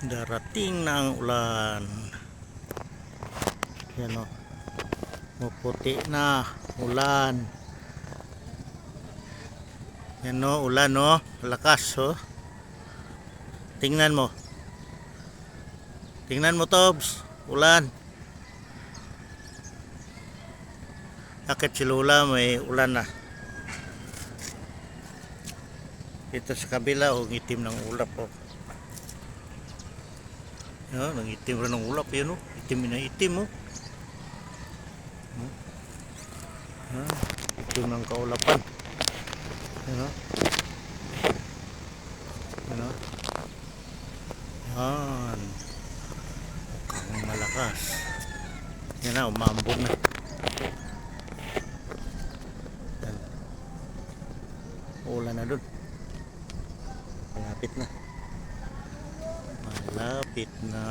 Darating na ang ulan. Yan o. Maputi na ulan. Yan o, ulan o. Lakas o. Tingnan mo. Tingnan mo, Tobs. Ulan. Akit si Lula, may ulan na. Dito sa kabila o, itim ng ulap o. Yan, nangitim rin ng ulap. Yan o. Itim na itim o. Yan, itim ng kaulapan. Yan o. Yan o. Yan. Mukhang malakas. Yan na, umambog na. Yan. Ulan na dun. Malapit na. Malapit na.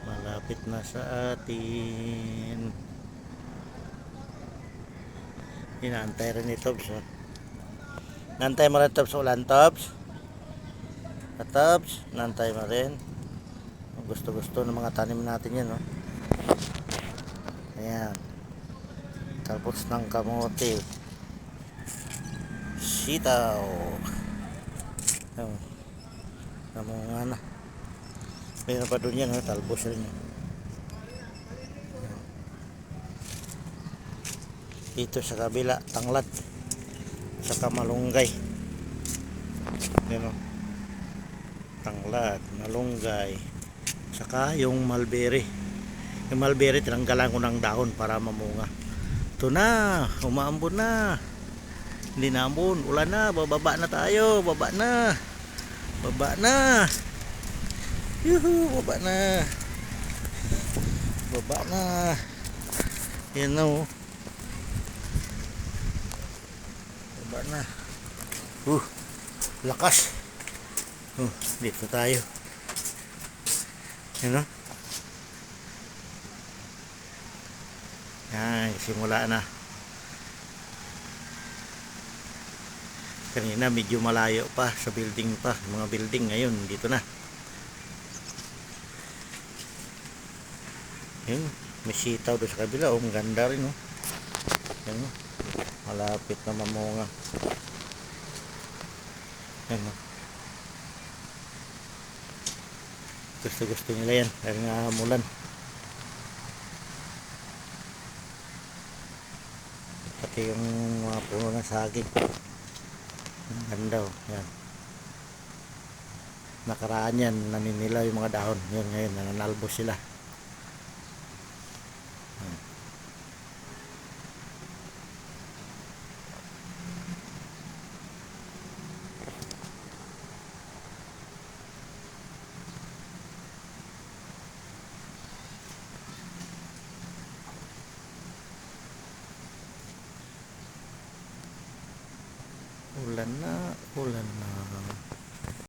Malapit na sa atin. Inaantay rin ni Tobs. Nantay mo rin, Tobs, ulan, Tobs. Tobs, nantay mo rin. Gusto-gusto ng mga tanim natin yan, no? Ayan. Tapos ng kamote. Sitaw. Ayan. Namunga na. Mayroon pa doon yan, no? Talbos rin yan. Dito sa kabila, tanglad. Saka malunggay. Ayan, no? Tanglad, malunggay. Saka yung mulberry. Yung mulberry, tinanggalan ko ng dahon para mamunga. Ito na, umaambon na. Hindi na ambon, ulan na, bababa na tayo, baba na. Baba na. Yuhu, baba na. Baba na. Yan na oh. Baba na. Lakas. Dito tayo. Yan o. Yan, simula na. Kanina medyo malayo pa sa building pa. Mga building ngayon, dito na. Yan, may sitaw doon sa kabila. Ang ganda rin o. Yan o. Malapit na mamunga. Yan o. Gusto nila yan dahil nga mulan. Pati yung mga puno ng saging, ang ganda oh. Yan. Nakaraan yan, naninilaw yung mga dahon. Yan ngayon, nananalbos sila. Ulan na, ulan na.